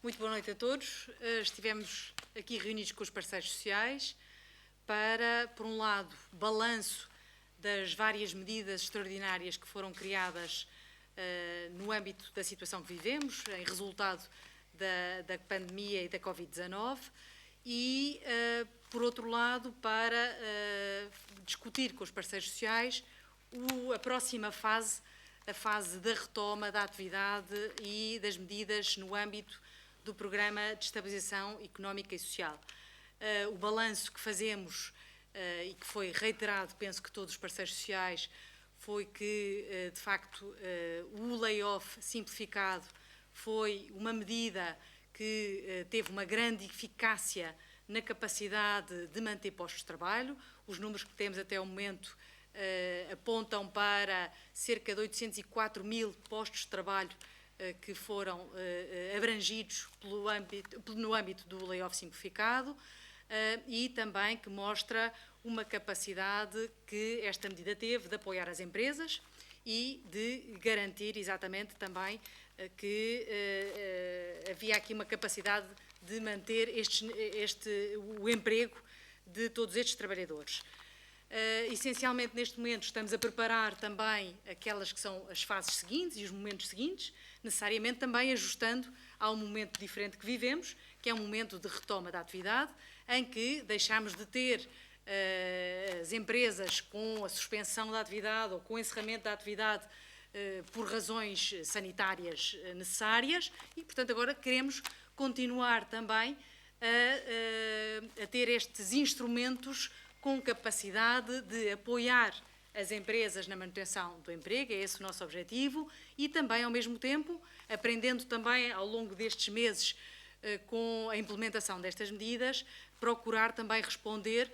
Muito boa noite a todos. Estivemos aqui reunidos com os parceiros sociais para, por um lado, balanço das várias medidas extraordinárias que foram criadas no âmbito da situação que vivemos, em resultado da pandemia e da Covid-19, e, por outro lado, para discutir com os parceiros sociais a próxima fase, a fase da retoma da atividade e das medidas no âmbito do Programa de Estabilização Económica e Social. O balanço que fazemos e que foi reiterado, penso que todos os parceiros sociais, foi que, de facto, o layoff simplificado foi uma medida que teve uma grande eficácia na capacidade de manter postos de trabalho. Os números que temos até o momento apontam para cerca de 804 mil postos de trabalho que foram abrangidos no âmbito do layoff simplificado e também que mostra uma capacidade que esta medida teve de apoiar as empresas e de garantir exatamente também que havia aqui uma capacidade de manter o emprego de todos estes trabalhadores. Essencialmente, neste momento, estamos a preparar também aquelas que são as fases seguintes e os momentos seguintes, necessariamente também ajustando ao momento diferente que vivemos, que é um momento de retoma da atividade, em que deixamos de ter as empresas com a suspensão da atividade ou com o encerramento da atividade por razões sanitárias necessárias e, portanto, agora queremos continuar também a ter estes instrumentos com capacidade de apoiar as empresas na manutenção do emprego, é esse o nosso objetivo, e também, ao mesmo tempo, aprendendo também ao longo destes meses com a implementação destas medidas, procurar também responder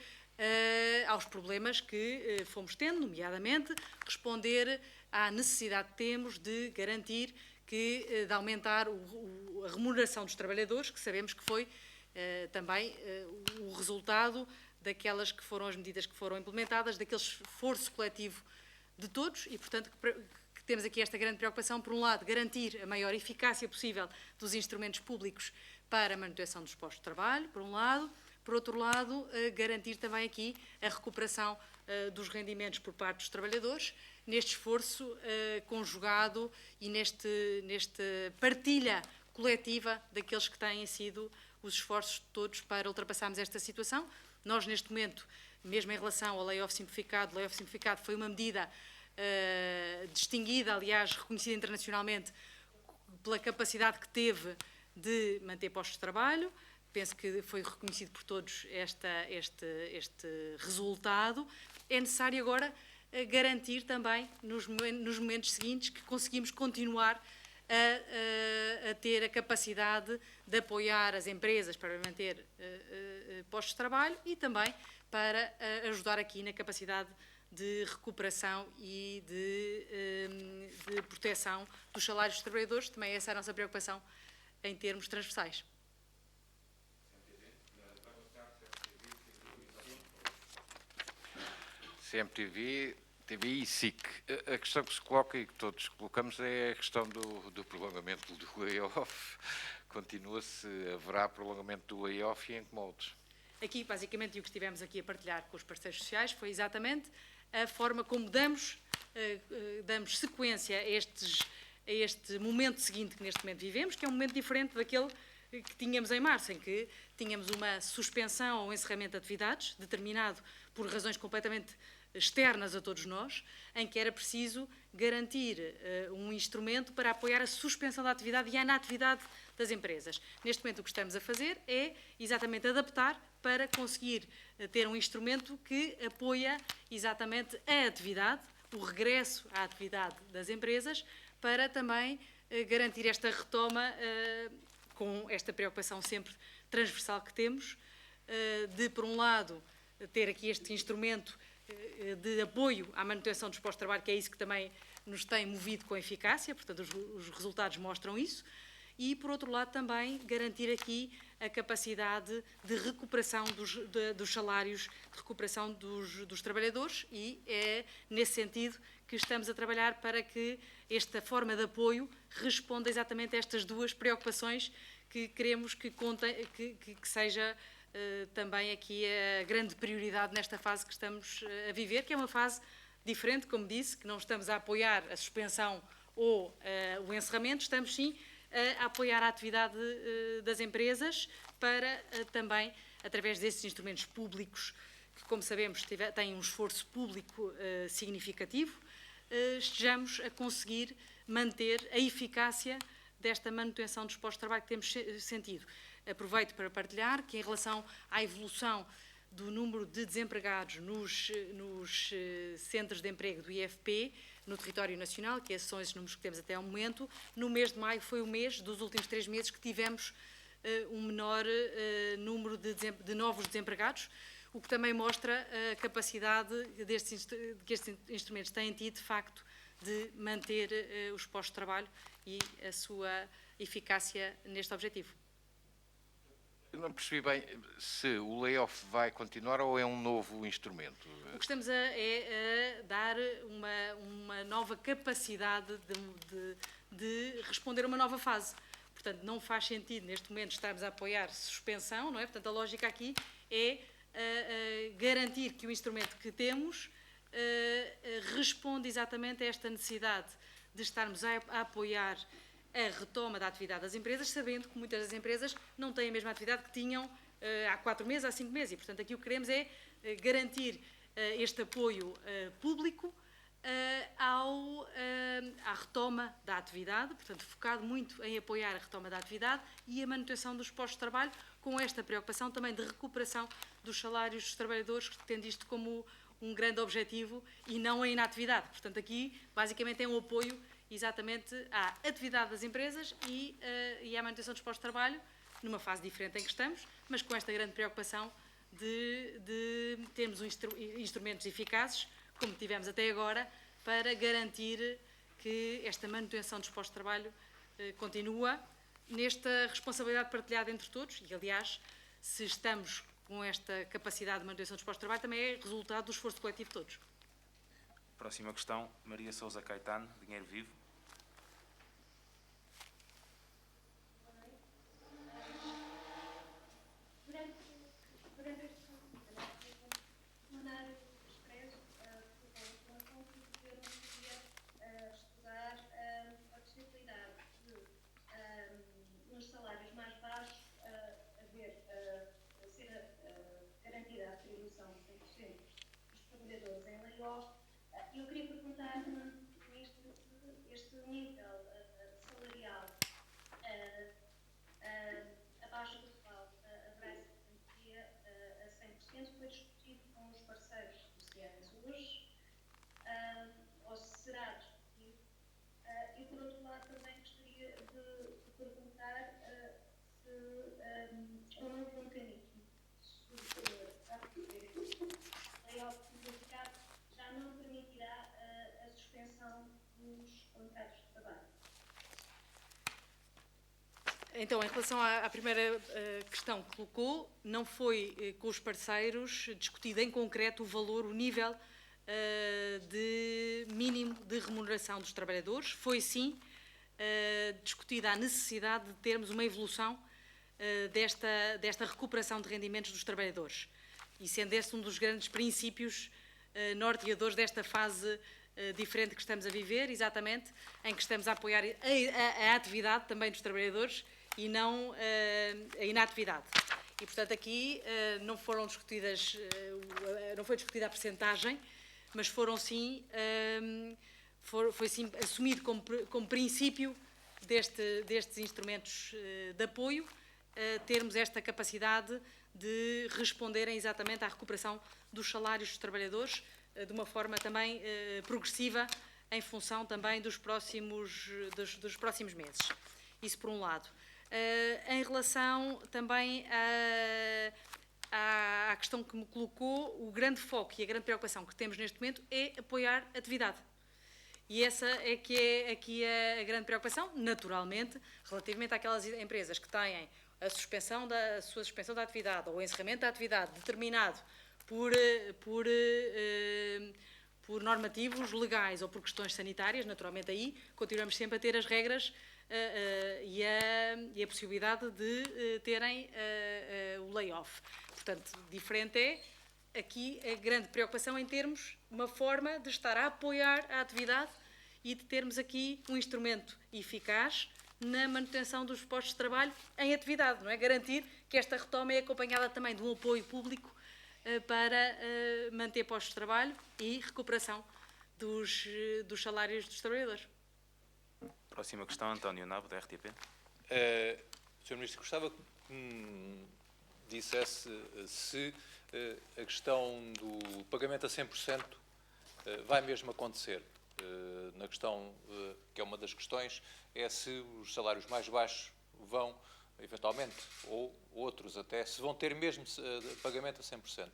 aos problemas que fomos tendo, nomeadamente responder à necessidade que temos de garantir de aumentar a remuneração dos trabalhadores, que sabemos que foi também o resultado daquelas que foram as medidas que foram implementadas, daquele esforço coletivo de todos e, portanto, que temos aqui esta grande preocupação, por um lado, garantir a maior eficácia possível dos instrumentos públicos para a manutenção dos postos de trabalho, por um lado, por outro lado, garantir também aqui a recuperação dos rendimentos por parte dos trabalhadores, neste esforço conjugado e nesta partilha coletiva daqueles que têm sido os esforços de todos para ultrapassarmos esta situação. Nós, neste momento, mesmo em relação ao layoff simplificado foi uma medida distinguida, aliás, reconhecida internacionalmente pela capacidade que teve de manter postos de trabalho. Penso que foi reconhecido por todos este resultado. É necessário agora garantir também, nos momentos seguintes, que conseguimos continuar a ter a capacidade de apoiar as empresas para manter postos de trabalho e também para ajudar aqui na capacidade de recuperação e de proteção dos salários dos trabalhadores. Também essa é a nossa preocupação em termos transversais. CMTV, TVI e SIC. A questão que se coloca e que todos colocamos é a questão do prolongamento do layoff. Continua-se, haverá prolongamento do layoff e em que moldes? Aqui, basicamente, o que estivemos aqui a partilhar com os parceiros sociais foi exatamente a forma como damos sequência a este momento seguinte que neste momento vivemos, que é um momento diferente daquele que tínhamos em março, em que tínhamos uma suspensão ou encerramento de atividades, determinado por razões completamente externas a todos nós, em que era preciso garantir um instrumento para apoiar a suspensão da atividade e a inatividade das empresas. Neste momento o que estamos a fazer é exatamente adaptar para conseguir ter um instrumento que apoia exatamente a atividade, o regresso à atividade das empresas, para também garantir esta retoma com esta preocupação sempre transversal que temos, de, por um lado, ter aqui este instrumento de apoio à manutenção dos postos de trabalho, que é isso que também nos tem movido com eficácia, portanto os resultados mostram isso, e, por outro lado, também garantir aqui a capacidade de recuperação dos salários, de recuperação dos trabalhadores, e é nesse sentido que estamos a trabalhar para que esta forma de apoio responda exatamente a estas duas preocupações que queremos que seja também aqui a grande prioridade nesta fase que estamos a viver, que é uma fase diferente, como disse, que não estamos a apoiar a suspensão ou o encerramento, estamos sim a apoiar a atividade das empresas para também, através desses instrumentos públicos, que, como sabemos, têm um esforço público significativo, estejamos a conseguir manter a eficácia desta manutenção dos postos de trabalho que temos sentido. Aproveito para partilhar que, em relação à evolução do número de desempregados nos centros de emprego do IFP, no território nacional, que esses são esses números que temos até ao momento, no mês de maio foi o mês dos últimos 3 meses que tivemos um menor número de novos desempregados, o que também mostra a capacidade que estes instrumentos têm tido, de facto, de manter os postos de trabalho e a sua eficácia neste objetivo. Eu não percebi bem se o layoff vai continuar ou é um novo instrumento. O que estamos a dar uma nova capacidade de responder a uma nova fase. Portanto, não faz sentido, neste momento, estarmos a apoiar suspensão, não é? Portanto, a lógica aqui é garantir que o instrumento que temos responde exatamente a esta necessidade de estarmos a apoiar a retoma da atividade das empresas, sabendo que muitas das empresas não têm a mesma atividade que tinham há 4 meses, há 5 meses. E, portanto, aqui o que queremos é garantir este apoio público à retoma da atividade, portanto, focado muito em apoiar a retoma da atividade e a manutenção dos postos de trabalho, com esta preocupação também de recuperação dos salários dos trabalhadores, tendo isto como um grande objetivo e não a inatividade. Portanto, aqui, basicamente, é um apoio exatamente à atividade das empresas e à manutenção dos postos de trabalho, numa fase diferente em que estamos, mas com esta grande preocupação de termos instrumentos eficazes, como tivemos até agora, para garantir que esta manutenção dos postos de trabalho continua nesta responsabilidade partilhada entre todos e, aliás, se estamos com esta capacidade de manutenção dos postos de trabalho, também é resultado do esforço coletivo de todos. Próxima questão, Maria Sousa Caetano, Dinheiro Vivo. Eu queria perguntar, este nível salarial abaixo do qual haverá essa garantia a 100%, foi discutido com os parceiros sociais hoje, ou será discutido? E, por outro lado, também gostaria de perguntar se um novo mecanismo superior a layoff simplificado já não permitirá a suspensão dos contratos de trabalho. Então, em relação à primeira questão que colocou, não foi com os parceiros discutido em concreto o valor, o nível de mínimo de remuneração dos trabalhadores. Foi, sim, discutida a necessidade de termos uma evolução desta recuperação de rendimentos dos trabalhadores. E sendo esse um dos grandes princípios norteadores desta fase diferente que estamos a viver, exatamente, em que estamos a apoiar a atividade também dos trabalhadores e não a inatividade. E, portanto, aqui não foi discutida a percentagem, mas foi sim assumido como princípio destes instrumentos de apoio, termos esta capacidade de responderem exatamente à recuperação dos salários dos trabalhadores de uma forma também progressiva, em função também dos próximos meses. Isso por um lado. Em relação também à questão que me colocou, o grande foco e a grande preocupação que temos neste momento é apoiar a atividade. E essa é que é aqui a grande preocupação, naturalmente, relativamente àquelas empresas que têm a sua suspensão da atividade ou o encerramento da atividade determinado por normativos legais ou por questões sanitárias. Naturalmente aí continuamos sempre a ter as regras e a possibilidade de terem o layoff. Portanto, diferente é aqui a grande preocupação em termos uma forma de estar a apoiar a atividade e de termos aqui um instrumento eficaz na manutenção dos postos de trabalho em atividade, não é? Garantir que esta retoma é acompanhada também de um apoio público para manter postos de trabalho e recuperação dos salários dos trabalhadores. Próxima questão, António Nabo, da RTP. Sr. Ministro, gostava que dissesse se a questão do pagamento a 100% vai mesmo acontecer. Na questão, que é uma das questões, é se os salários mais baixos vão, eventualmente, ou outros até, se vão ter mesmo pagamento a 100%.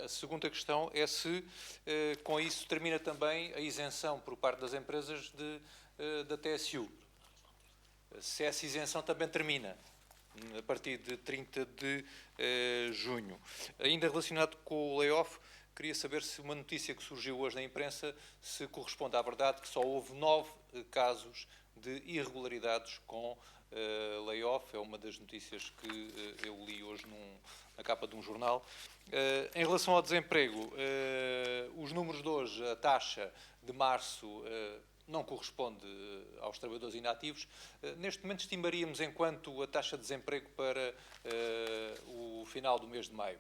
A segunda questão é se, com isso, termina também a isenção por parte das empresas da TSU. Se essa isenção também termina a partir de 30 de junho. Ainda relacionado com o layoff, queria saber se uma notícia que surgiu hoje na imprensa se corresponde à verdade, que só houve 9 casos de irregularidades com layoff. É uma das notícias que eu li hoje na capa de um jornal. Em relação ao desemprego, os números de hoje, a taxa de março não corresponde aos trabalhadores inativos. Neste momento estimaríamos em quanto a taxa de desemprego para o final do mês de maio?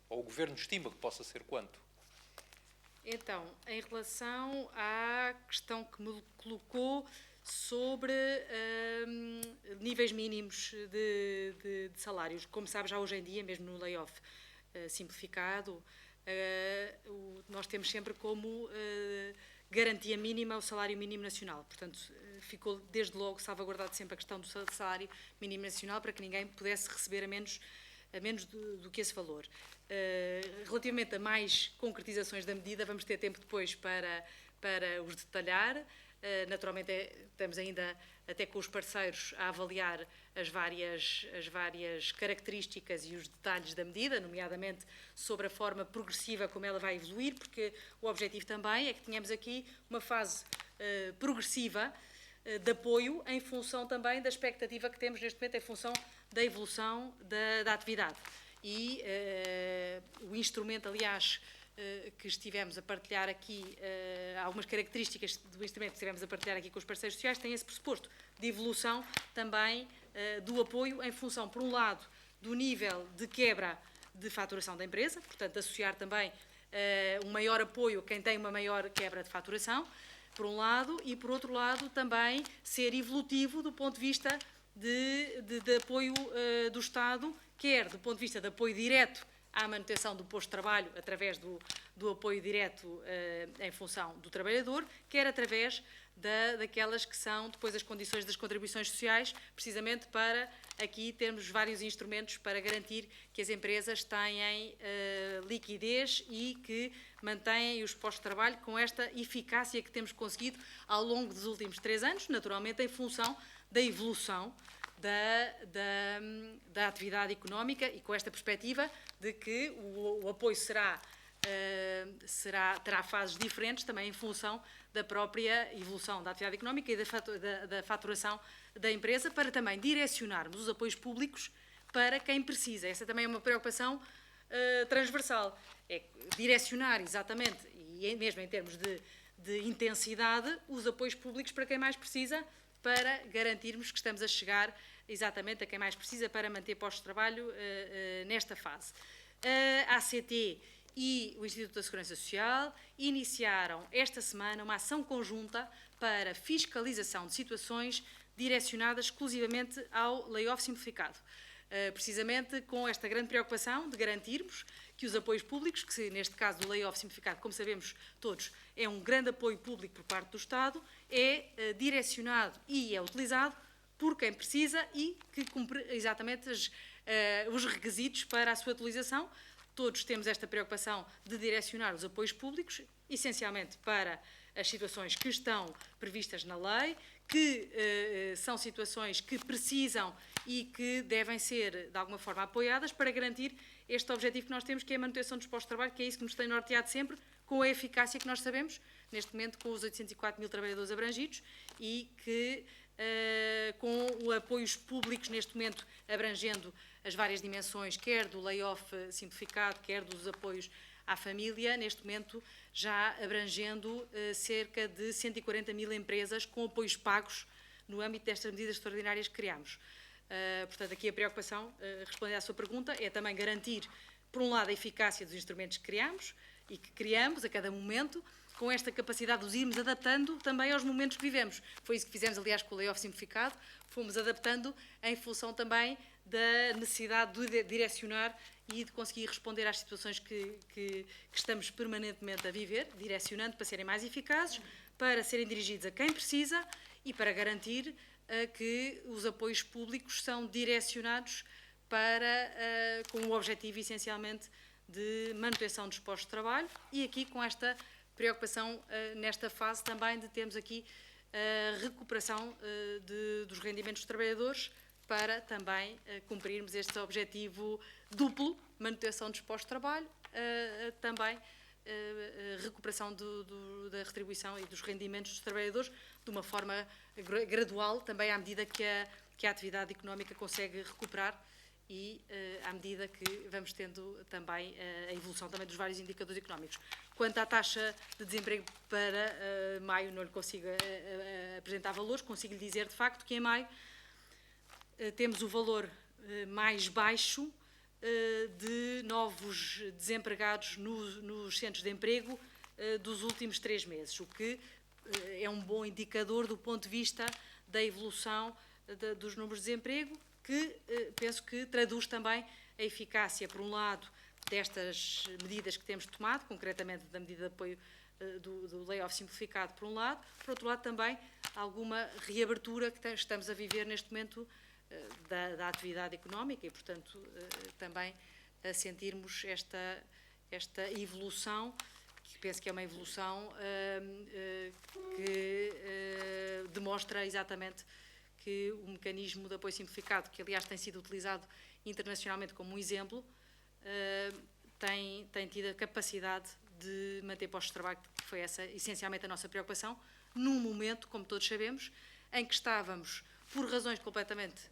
Ou o Governo estima que possa ser quanto? Então, em relação à questão que me colocou sobre níveis mínimos de salários, como sabe, já hoje em dia, mesmo no layoff simplificado, nós temos sempre como garantia mínima o salário mínimo nacional. Portanto, ficou desde logo salvaguardado sempre a questão do salário mínimo nacional para que ninguém pudesse receber a menos do que esse valor. Relativamente a mais concretizações da medida, vamos ter tempo depois para os detalhar. Naturalmente, estamos ainda até com os parceiros a avaliar as várias características e os detalhes da medida, nomeadamente sobre a forma progressiva como ela vai evoluir, porque o objetivo também é que tenhamos aqui uma fase progressiva de apoio em função também da expectativa que temos neste momento, em função da evolução da atividade. E o instrumento, aliás, que estivemos a partilhar aqui, algumas características do instrumento que estivemos a partilhar aqui com os parceiros sociais, tem esse pressuposto de evolução também do apoio em função, por um lado, do nível de quebra de faturação da empresa, portanto, associar também um maior apoio a quem tem uma maior quebra de faturação, por um lado, e por outro lado também ser evolutivo do ponto de vista de apoio do Estado, quer do ponto de vista de apoio direto à manutenção do posto de trabalho através do apoio direto em função do trabalhador, quer através daquelas que são depois as condições das contribuições sociais, precisamente para aqui termos vários instrumentos para garantir que as empresas têm liquidez e que mantêm os postos de trabalho com esta eficácia que temos conseguido ao longo dos últimos 3 anos, naturalmente em função da evolução da atividade económica e com esta perspectiva de que o apoio terá fases diferentes também em função da própria evolução da atividade económica e da faturação da empresa, para também direcionarmos os apoios públicos para quem precisa. Essa também é uma preocupação transversal, é direcionar exatamente, e mesmo em termos de intensidade, os apoios públicos para quem mais precisa, para garantirmos que estamos a chegar exatamente a quem mais precisa para manter postos de trabalho nesta fase. A ACT e o Instituto da Segurança Social iniciaram esta semana uma ação conjunta para fiscalização de situações direcionadas exclusivamente ao layoff simplificado. Precisamente com esta grande preocupação de garantirmos que os apoios públicos, que neste caso do layoff simplificado, como sabemos todos, é um grande apoio público por parte do Estado, é direcionado e é utilizado por quem precisa e que cumpre exatamente os requisitos para a sua utilização, todos temos esta preocupação de direcionar os apoios públicos, essencialmente para as situações que estão previstas na lei, que são situações que precisam e que devem ser, de alguma forma, apoiadas para garantir este objetivo que nós temos, que é a manutenção dos postos de trabalho, que é isso que nos tem norteado sempre, com a eficácia que nós sabemos, neste momento com os 804 mil trabalhadores abrangidos e que com apoios públicos, neste momento, abrangendo as várias dimensões, quer do layoff simplificado, quer dos apoios à família, neste momento já abrangendo cerca de 140 mil empresas com apoios pagos no âmbito destas medidas extraordinárias que criámos. Portanto, aqui a preocupação, respondendo à sua pergunta, é também garantir, por um lado, a eficácia dos instrumentos que criámos e que criamos a cada momento, com esta capacidade de os irmos adaptando também aos momentos que vivemos. Foi isso que fizemos, aliás, com o layoff simplificado, fomos adaptando em função também da necessidade de direcionar e de conseguir responder às situações que estamos permanentemente a viver, direcionando para serem mais eficazes, para serem dirigidos a quem precisa e para garantir que os apoios públicos são direcionados para, com o objetivo, essencialmente, de manutenção dos postos de trabalho e aqui com esta preocupação, nesta fase também, de termos aqui a recuperação dos rendimentos dos trabalhadores para também cumprirmos este objetivo duplo, manutenção dos postos de trabalho, também recuperação da retribuição e dos rendimentos dos trabalhadores de uma forma gradual, também à medida que a atividade económica consegue recuperar e à medida que vamos tendo também a evolução também dos vários indicadores económicos. Quanto à taxa de desemprego para maio, não lhe consigo apresentar valores, consigo lhe dizer de facto que em maio temos o valor mais baixo de novos desempregados nos centros de emprego dos últimos 3 meses, o que é um bom indicador do ponto de vista da evolução dos números de desemprego, que penso que traduz também a eficácia, por um lado, destas medidas que temos tomado, concretamente da medida de apoio do layoff simplificado, por um lado, por outro lado também alguma reabertura que estamos a viver neste momento da atividade económica e, portanto, também a sentirmos esta evolução, que penso que é uma evolução que demonstra exatamente que o mecanismo de apoio simplificado, que aliás tem sido utilizado internacionalmente como um exemplo, tem tido a capacidade de manter postos de trabalho, que foi essa essencialmente a nossa preocupação, num momento, como todos sabemos, em que estávamos, por razões completamente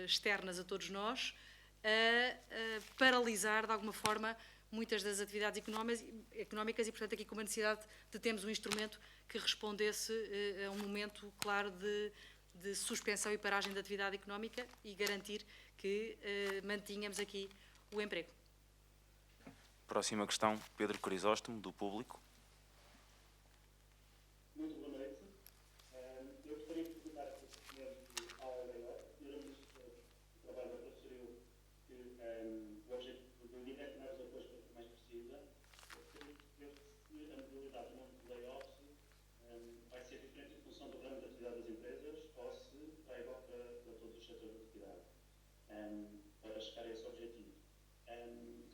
externas a todos nós, a paralisar de alguma forma muitas das atividades económicas e, portanto, aqui com uma necessidade de termos um instrumento que respondesse a um momento claro de suspensão e paragem da atividade económica e garantir que mantínhamos aqui o emprego. Próxima questão, Pedro Crisóstomo, do Público. Muito boa noite. Eu gostaria de perguntar relativamente ao layoff. O Sr. Ministro do Trabalho referiu que o objetivo de direcionar os apoios para quem mais precisa. Eu gostaria de perceber se a modalidade do layoff vai ser diferente em função do ramo de atividade das empresas ou se vai igual para todos os setores de atividade, para chegar a esse objetivo.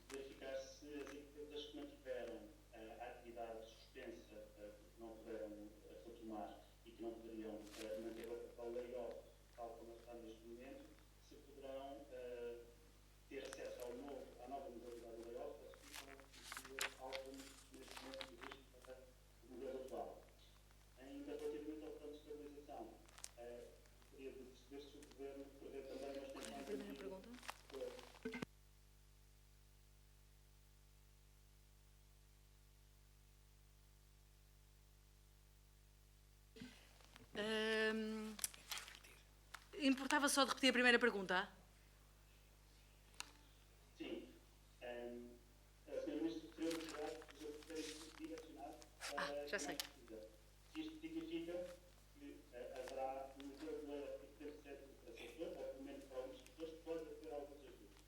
Verificar se as empresas que mantiveram a atividade suspensa, porque não puderam retomar e que não poderiam manter o layoff tal como está neste momento, se poderão ter acesso à nova modalidade do layoff ou se ficam algo neste momento existe no modelo atual. Ainda relativamente ao plano de estabilização, gostaria de perceber se o Governo prevê também uma extensão... Primeira pergunta. Importava só de repetir a primeira pergunta? Sim. A Sra. Ministra referiu que os apoios direcionados para... já sei. Isto significa que haverá um modelo de ter certo para setores, ou pelo menos para alguns setores, pode haver alguns ajustes.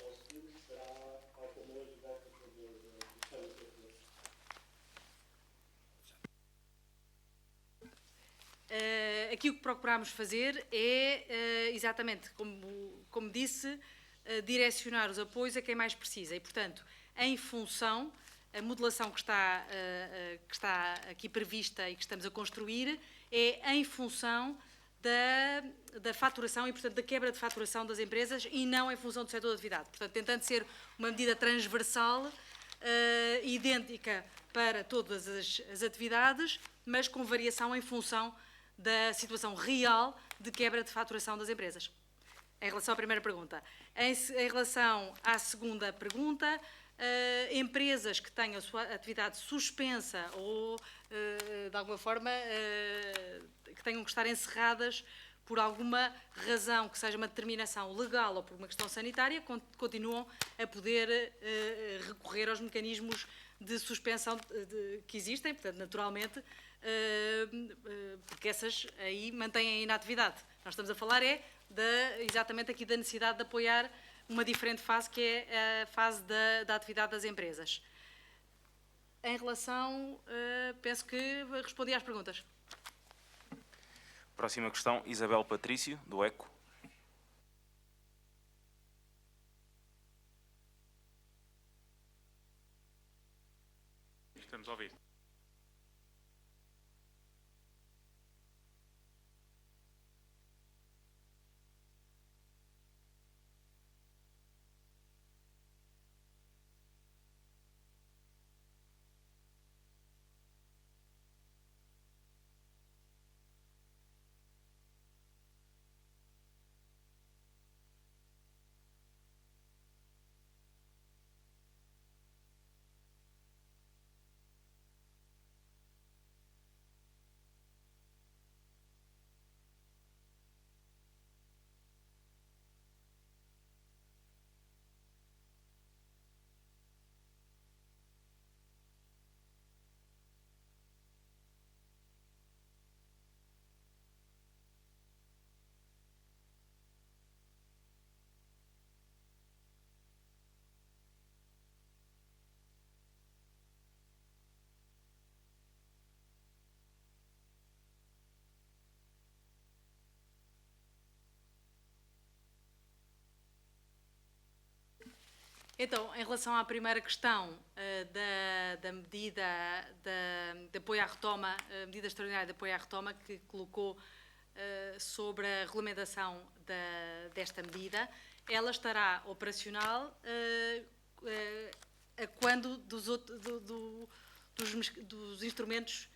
Ou se será, tal como hoje, volta a fazer o setor. Aqui o que procurámos fazer é, exatamente, como disse, direcionar os apoios a quem mais precisa. E, portanto, em função, a modelação que está aqui prevista e que estamos a construir é em função da faturação e, portanto, da quebra de faturação das empresas e não em função do setor de atividade. Portanto, tentando ser uma medida transversal, idêntica para todas as atividades, mas com variação em função da situação real de quebra de faturação das empresas. Em relação à primeira pergunta. Em relação à segunda pergunta, empresas que tenham a sua atividade suspensa ou, de alguma forma, que tenham que estar encerradas por alguma razão, que seja uma determinação legal ou por uma questão sanitária, continuam a poder recorrer aos mecanismos de suspensão que existem, portanto, naturalmente, porque essas aí mantêm a inatividade. Nós estamos a falar exatamente aqui da necessidade de apoiar uma diferente fase, que é a fase da atividade das empresas. Em relação, penso que respondi às perguntas. Próxima questão, Isabel Patrício, do ECO. Estamos a ouvir. Então, em relação à primeira questão da medida de apoio à retoma, a medida extraordinária de apoio à retoma, que colocou sobre a regulamentação desta medida, ela estará operacional a quando dos instrumentos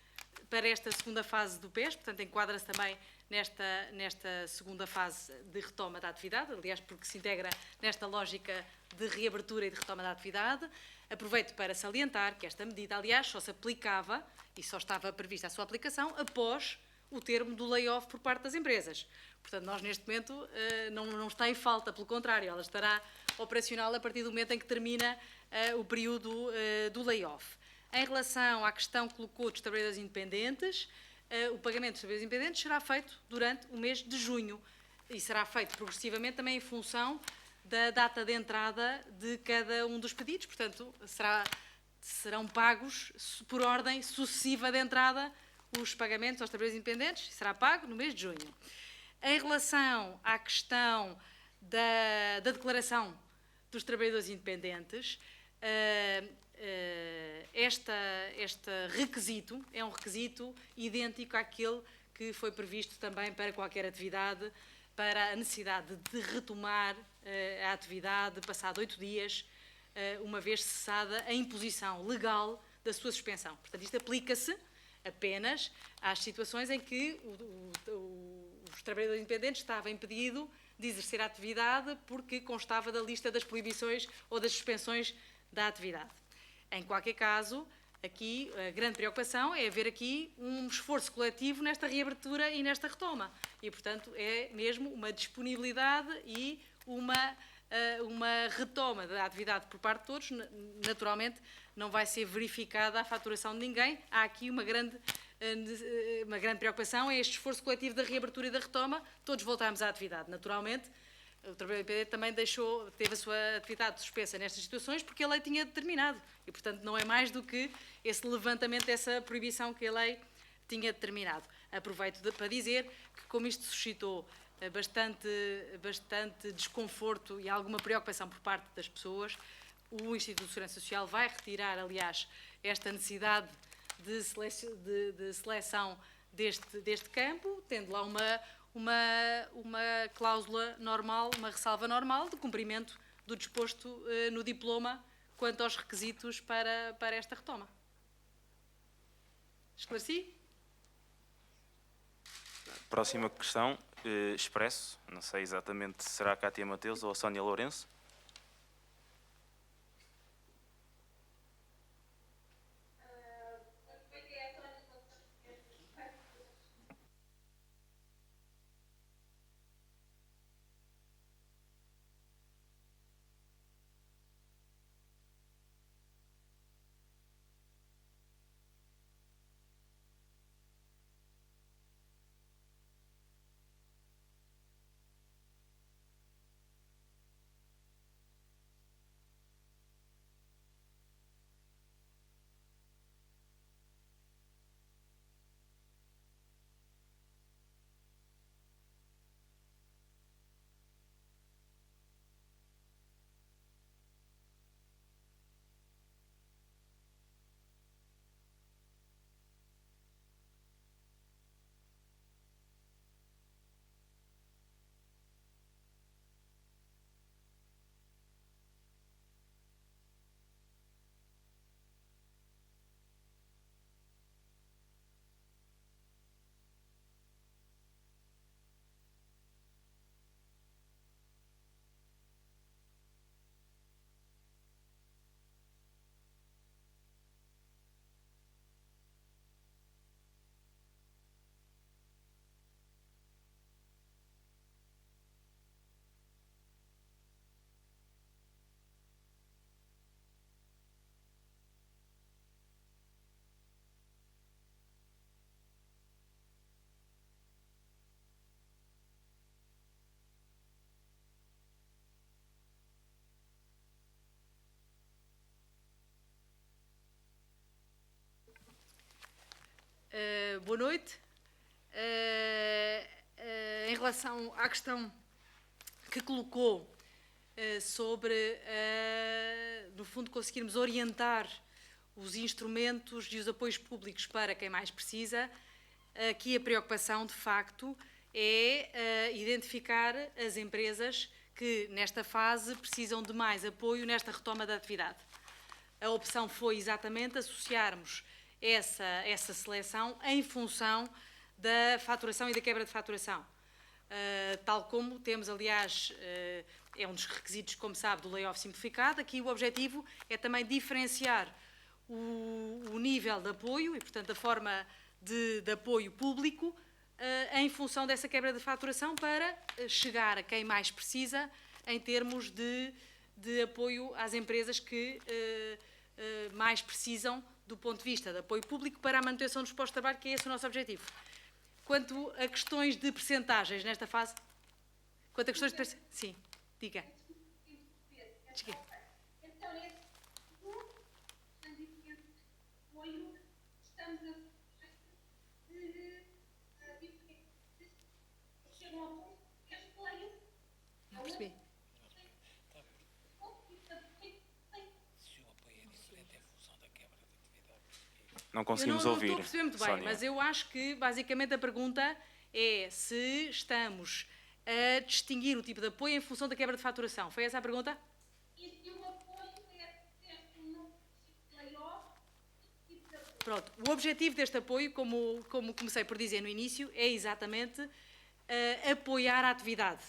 para esta segunda fase do PES, portanto, enquadra-se também nesta segunda fase de retoma da atividade, aliás, porque se integra nesta lógica de reabertura e de retoma da atividade. Aproveito para salientar que esta medida, aliás, só se aplicava e só estava prevista a sua aplicação após o termo do layoff por parte das empresas. Portanto, nós neste momento não está em falta, pelo contrário, ela estará operacional a partir do momento em que termina o período do layoff. Em relação à questão que colocou dos trabalhadores independentes, o pagamento dos trabalhadores independentes será feito durante o mês de junho e será feito progressivamente também em função da data de entrada de cada um dos pedidos, portanto, serão pagos por ordem sucessiva de entrada os pagamentos aos trabalhadores independentes, será pago no mês de junho. Em relação à questão da declaração dos trabalhadores independentes, este requisito é um requisito idêntico àquele que foi previsto também para qualquer atividade, para a necessidade de retomar a atividade passado 8 dias, uma vez cessada a imposição legal da sua suspensão. Portanto, isto aplica-se apenas às situações em que os trabalhadores independentes estavam impedidos de exercer a atividade porque constava da lista das proibições ou das suspensões da atividade. Em qualquer caso, aqui a grande preocupação é haver aqui um esforço coletivo nesta reabertura e nesta retoma. E, portanto, é mesmo uma disponibilidade e uma retoma da atividade por parte de todos. Naturalmente, não vai ser verificada a faturação de ninguém. Há aqui uma grande preocupação, é este esforço coletivo da reabertura e da retoma. Todos voltarmos à atividade, naturalmente. O trabalhador independente também teve a sua atividade suspensa nestas situações porque a lei tinha determinado. E, portanto, não é mais do que esse levantamento dessa proibição que a lei tinha determinado. Aproveito para dizer que, como isto suscitou bastante desconforto e alguma preocupação por parte das pessoas. O Instituto de Segurança Social vai retirar, aliás, esta necessidade de seleção deste campo, tendo lá uma cláusula normal, uma ressalva normal de cumprimento do disposto no diploma quanto aos requisitos para esta retoma. Esclareci? Próxima questão, Expresso. Não sei exatamente se será a Cátia Mateus ou a Sónia Lourenço. Boa noite. Em relação à questão que colocou sobre, no fundo, conseguirmos orientar os instrumentos e os apoios públicos para quem mais precisa, aqui a preocupação, de facto, é identificar as empresas que, nesta fase, precisam de mais apoio nesta retoma da atividade. A opção foi exatamente associarmos essa seleção em função da faturação e da quebra de faturação. Tal como temos, aliás, é um dos requisitos, como sabe, do layoff simplificado. Aqui o objetivo é também diferenciar o nível de apoio e, portanto, a forma de apoio público em função dessa quebra de faturação para chegar a quem mais precisa em termos de apoio às empresas que mais precisam do ponto de vista de apoio público para a manutenção dos postos de trabalho, que é esse o nosso objetivo. Quanto a questões de percentagens nesta fase? Quanto a questões de percentagens? Sim, diga. Então, nesse apoio, estamos a chegam ao ponto que este player Não percebi. Não conseguimos eu não ouvir. estou a perceber muito bem, Sónia. mas eu acho que, basicamente, a pergunta é se estamos a distinguir o tipo de apoio em função da quebra de faturação. Foi essa a pergunta? e o apoio é um layoff, tipo de apoio. Pronto, o objetivo deste apoio, como comecei por dizer no início, é exatamente apoiar a atividade.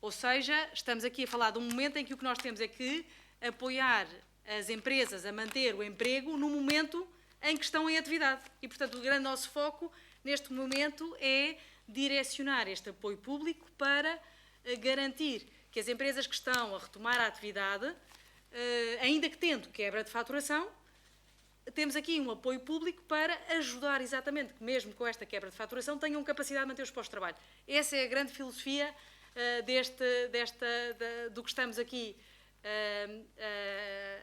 Ou seja, estamos aqui a falar de um momento em que o que nós temos é que apoiar as empresas a manter o emprego no momento em que estão em atividade. E, portanto, o grande nosso foco neste momento é direcionar este apoio público para garantir que as empresas que estão a retomar a atividade, ainda que tendo quebra de faturação, temos aqui um apoio público para ajudar exatamente que, mesmo com esta quebra de faturação, tenham capacidade de manter os postos de trabalho. Essa é a grande filosofia do que estamos aqui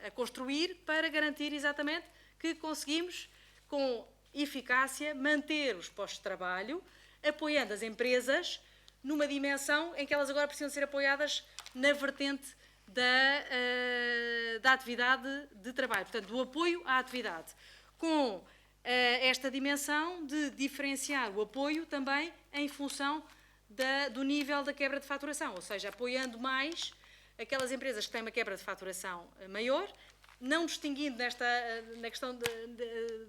a construir para garantir exatamente que conseguimos, com eficácia, manter os postos de trabalho, apoiando as empresas numa dimensão em que elas agora precisam ser apoiadas na vertente da atividade de trabalho, portanto, do apoio à atividade, com esta dimensão de diferenciar o apoio também em função do nível da quebra de faturação, ou seja, apoiando mais aquelas empresas que têm uma quebra de faturação maior, não distinguindo na questão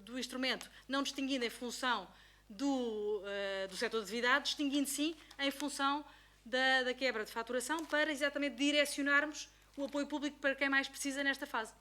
do instrumento, não distinguindo em função do setor de atividade, distinguindo sim em função da quebra de faturação, para exatamente direcionarmos o apoio público para quem mais precisa nesta fase.